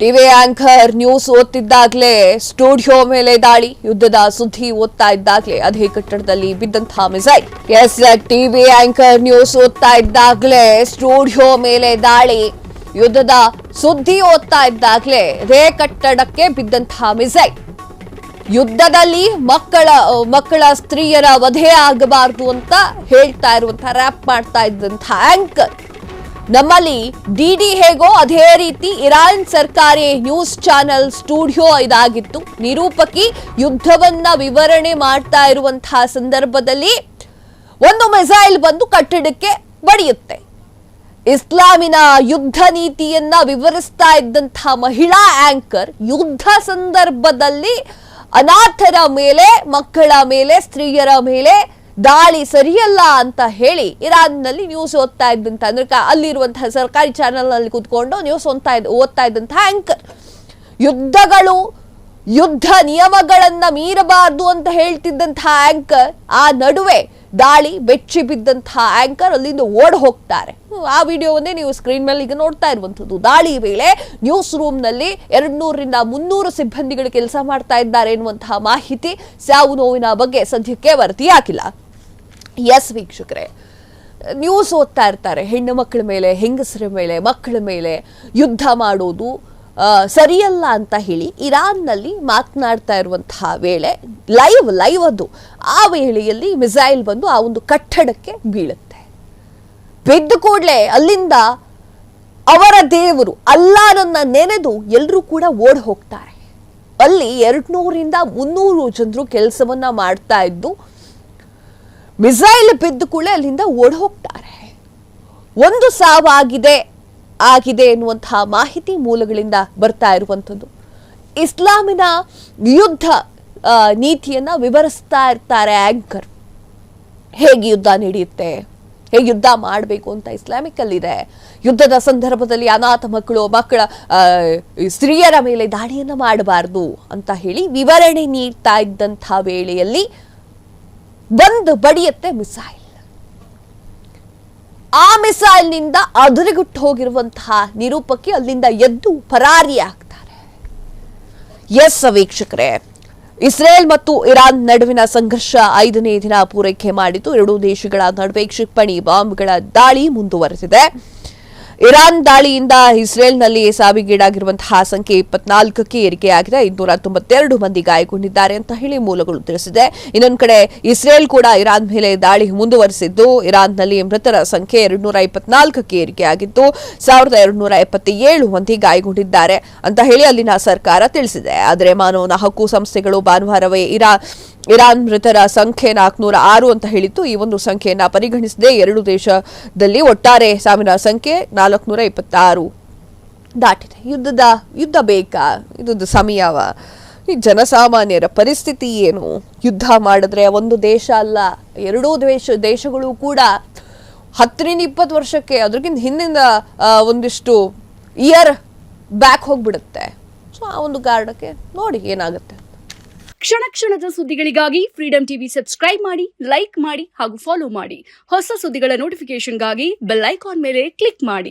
TV anchor news ಓದ್ತಿದ್ದಾಗಲೇ studio ಮೇಲೆ ದಾಳಿ, ಯುದ್ಧದ ಸುದ್ದಿ ಓದ್ತಾ ಇದ್ದಾಗಲೇ ಅದೇ ಕಟ್ಟಡದಲ್ಲಿ ಬಿದ್ದಂತಹ missile. Yes, TV anchor news ಓದ್ತಾ ಇದ್ದಾಗಲೇ ಸ್ಟುಡಿಯೋ ಮೇಲೆ ದಾಳಿ, ಯುದ್ಧದ ಸುದ್ದಿ ಓದ್ತಾ ಇದ್ದಾಗಲೇ ಅದೇ ಕಟ್ಟಡಕ್ಕೆ ಬಿದ್ದಂತಹ ಮಿಸೈಲ್. ಯುದ್ಧದಲ್ಲಿ ಮಕ್ಕಳ ಸ್ತ್ರೀಯರ ವಧೆ ಆಗಬಾರದು ಅಂತ ಹೇಳ್ತಾ ಇರುವಂತಹ ರ್ಯಾಪ್ ಮಾಡ್ತಾ ಇದ್ದಂತಹ ಆಂಕರ್, ನಮ್ಮಲ್ಲಿ ಡಿಡಿ ಹೇಗೋ ಅದೇ ರೀತಿ ಇರಾನ್ ಸರ್ಕಾರಿ ನ್ಯೂಸ್ ಚಾನೆಲ್ ಸ್ಟುಡಿಯೋ ಇದಾಗಿತ್ತು. ನಿರೂಪಕಿ ಯುದ್ಧವನ್ನ ವಿವರಣೆ ಮಾಡ್ತಾ ಇರುವಂತಹ ಸಂದರ್ಭದಲ್ಲಿ ಒಂದು ಮಿಸೈಲ್ ಬಂದು ಕಟ್ಟಡಕ್ಕೆ ಬಡಿಯುತ್ತೆ. ಇಸ್ಲಾಮಿನ ಯುದ್ಧ ನೀತಿಯನ್ನ ವಿವರಿಸ್ತಾ ಇದ್ದಂತಹ ಮಹಿಳಾ ಆಂಕರ್ ಯುದ್ಧ ಸಂದರ್ಭದಲ್ಲಿ ಅನಾಥರ ಮೇಲೆ, ಮಕ್ಕಳ ಮೇಲೆ, ಸ್ತ್ರೀಯರ ಮೇಲೆ ದಾಳಿ ಸರಿಯಲ್ಲ ಅಂತ ಹೇಳಿ ಇರಾನ್ನಲ್ಲಿ ನ್ಯೂಸ್ ಓದ್ತಾ ಇದ್ದಂತ, ಅಂದ್ರೆ ಅಲ್ಲಿರುವಂತಹ ಸರ್ಕಾರಿ ಚಾನೆಲ್ ನಲ್ಲಿ ಕೂತ್ಕೊಂಡು ನ್ಯೂಸ್ ಓದ್ತಾ ಇದ್ದಂತಹ ಆಂಕರ್, ಯುದ್ಧ ನಿಯಮಗಳನ್ನ ಮೀರಬಾರದು ಅಂತ ಹೇಳ್ತಿದ್ದಂತಹ ಆಂಕರ್, ಆ ನಡುವೆ ದಾಳಿ ಬೆಚ್ಚಿ ಬಿದ್ದಂತಹ ಆಂಕರ್ ಅಲ್ಲಿಂದ ಓಡ್ ಹೋಗ್ತಾರೆ. ಆ ವಿಡಿಯೋವನ್ನೇ ನೀವು ಸ್ಕ್ರೀನ್ ಮೇಲೆ ಈಗ ನೋಡ್ತಾ ಇರುವಂತದ್ದು. ದಾಳಿ ವೇಳೆ ನ್ಯೂಸ್ ರೂಮ್ ನಲ್ಲಿ 200ರಿಂದ 300 ಸಿಬ್ಬಂದಿಗಳು ಕೆಲಸ ಮಾಡ್ತಾ ಇದ್ದಾರೆ ಎನ್ನುವಂತಹ ಮಾಹಿತಿ, ಸಾವು ನೋವಿನ ಬಗ್ಗೆ ಸದ್ಯಕ್ಕೆ ವರದಿಯಾಗಿಲ್ಲ. ಎಸ್ ವೀಕ್ಷಕರೇ, ನ್ಯೂಸ್ ಓದ್ತಾ ಇರ್ತಾರೆ, ಹೆಣ್ಣು ಮಕ್ಕಳ ಮೇಲೆ, ಹೆಂಗಸರ ಮೇಲೆ, ಮಕ್ಕಳ ಮೇಲೆ ಯುದ್ಧ ಮಾಡೋದು ಸರಿಯಲ್ಲ ಅಂತ ಹೇಳಿ ಇರಾನ್ನಲ್ಲಿ ಮಾತನಾಡ್ತಾ ಇರುವಂತಹ ವೇಳೆ ಲೈವ್ ಅದು, ಆ ವೇಳೆಯಲ್ಲಿ ಮಿಸೈಲ್ ಬಂದು ಆ ಒಂದು ಕಟ್ಟಡಕ್ಕೆ ಬೀಳುತ್ತೆ. ಬಿದ್ದ ಕೂಡಲೇ ಅಲ್ಲಿಂದ ಅವರ ದೇವರು ಅಲ್ಲಾಹನನ್ನ ನೆನೆದು ಎಲ್ಲರೂ ಕೂಡ ಓಡ್ ಹೋಗ್ತಾರೆ. ಅಲ್ಲಿ 200ರಿಂದ 300 ಜನರು ಕೆಲಸವನ್ನ ಮಾಡ್ತಾ ಇದ್ದು, ಮಿಸೈಲ್ ಬಿದ್ದ ಕೂಡಲೇ ಅಲ್ಲಿಂದ ಓಡ್ ಹೋಗ್ತಾರೆ. ಒಂದು ಸಾವಾಗಿದೆ ಎನ್ನುವಂತಹ ಮಾಹಿತಿ ಮೂಲಗಳಿಂದ ಬರ್ತಾ ಇರುವಂಥದ್ದು. ಇಸ್ಲಾಮಿನ ಯುದ್ಧ ನೀತಿಯನ್ನ ವಿವರಿಸ್ತಾ ಇರ್ತಾರೆ ಆಂಕರ್. ಹೇಗೆ ಯುದ್ಧ ನಡೆಯುತ್ತೆ, ಹೇಗೆ ಯುದ್ಧ ಮಾಡಬೇಕು ಅಂತ ಇಸ್ಲಾಮಿಕ್ ಅಲ್ಲಿದೆ. ಯುದ್ಧದ ಸಂದರ್ಭದಲ್ಲಿ ಅನಾಥ ಮಕ್ಕಳ ಸ್ತ್ರೀಯರ ಮೇಲೆ ದಾಳಿಯನ್ನ ಮಾಡಬಾರದು ಅಂತ ಹೇಳಿ ವಿವರಣೆ ನೀಡ್ತಾ ಇದ್ದಂತಹ ವೇಳೆಯಲ್ಲಿ ಬಂದು ಬಡಿಯುತ್ತೆ ಮಿಸೈಲ್. ಆ ಮಿಸೈಲ್ನಿಂದ ಅದುರಿಗುಟ್ಟು ಹೋಗಿರುವಂತಹ ನಿರೂಪಕಿ ಅಲ್ಲಿಂದ ಎದ್ದು ಪರಾರಿ ಆಗ್ತಾರೆ. ಎಸ್ ವೀಕ್ಷಕರೇ, ಇಸ್ರೇಲ್ ಮತ್ತು ಇರಾನ್ ನಡುವಿನ ಸಂಘರ್ಷ 5ನೇ ದಿನ ಪೂರೈಕೆ ಮಾಡಿದ್ದು. ಎರಡೂ ದೇಶಗಳ ನಡುವೆ ಕ್ಷಿಪಣಿ ಬಾಂಬ್ಗಳ ದಾಳಿ ಮುಂದುವರೆದಿದೆ. ಇರಾನ್ ದಾಳಿಯಿಂದ ಇಸ್ರೇಲ್ನಲ್ಲಿ ಸಾವಿಗೀಡಾಗಿರುವಂತಹ ಸಂಖ್ಯೆ 24ಕ್ಕೆ ಏರಿಕೆಯಾಗಿದೆ. 292 ಮಂದಿ ಗಾಯಗೊಂಡಿದ್ದಾರೆ ಅಂತ ಹೇಳಿ ಮೂಲಗಳು ತಿಳಿಸಿದೆ. ಇನ್ನೊಂದು ಕಡೆ ಇಸ್ರೇಲ್ ಕೂಡ ಇರಾನ್ ಮೇಲೆ ದಾಳಿ ಮುಂದುವರೆಸಿದ್ದು, ಇರಾನ್ನಲ್ಲಿ ಮೃತರ ಸಂಖ್ಯೆ 224ಕ್ಕೆ ಏರಿಕೆಯಾಗಿದ್ದು 1277 ಮಂದಿ ಗಾಯಗೊಂಡಿದ್ದಾರೆ ಅಂತ ಹೇಳಿ ಅಲ್ಲಿನ ಸರ್ಕಾರ ತಿಳಿಸಿದೆ. ಆದರೆ ಮಾನವ ಹಕ್ಕು ಸಂಸ್ಥೆಗಳು ಭಾನುವಾರವೇ ಇರಾನ್ ಮೃತರ ಸಂಖ್ಯೆ 406 ಅಂತ ಹೇಳಿತ್ತು. ಈ ಒಂದು ಸಂಖ್ಯೆಯನ್ನ ಪರಿಗಣಿಸದೆ ಎರಡು ದೇಶದಲ್ಲಿ ಒಟ್ಟಾರೆ ಸಾವಿನ ಸಂಖ್ಯೆ 426 ದಾಟಿದೆ. ಯುದ್ಧ ಬೇಕಾ? ಯುದ್ಧದ ಸಮಯವ? ಈ ಜನಸಾಮಾನ್ಯರ ಪರಿಸ್ಥಿತಿ ಏನು? ಯುದ್ಧ ಮಾಡಿದ್ರೆ ಒಂದು ದೇಶ ಅಲ್ಲ, ಎರಡೂ ದೇಶಗಳು ಕೂಡ 10ರಿಂದ 20 ವರ್ಷಕ್ಕೆ, ಅದ್ರಕ್ಕಿಂತ ಹಿಂದಿನ ಒಂದಿಷ್ಟು ಇಯರ್ ಬ್ಯಾಕ್ ಹೋಗ್ಬಿಡುತ್ತೆ. ಸೊ ಆ ಒಂದು ಕಾರಣಕ್ಕೆ ನೋಡಿ ಏನಾಗುತ್ತೆ. ಕ್ಷಣ ಕ್ಷಣದ ಸುದ್ದಿಗಳಿಗಾಗಿ ಫ್ರೀಡಂ ಟಿವಿ ಸಬ್ಸ್ಕ್ರೈಬ್ ಮಾಡಿ, ಲೈಕ್ ಮಾಡಿ ಹಾಗೂ ಫಾಲೋ ಮಾಡಿ. ಹೊಸ ಸುದ್ದಿಗಳ ನೋಟಿಫಿಕೇಶನ್ಗಾಗಿ ಬೆಲ್ ಐಕಾನ್ ಮೇಲೆ ಕ್ಲಿಕ್ ಮಾಡಿ.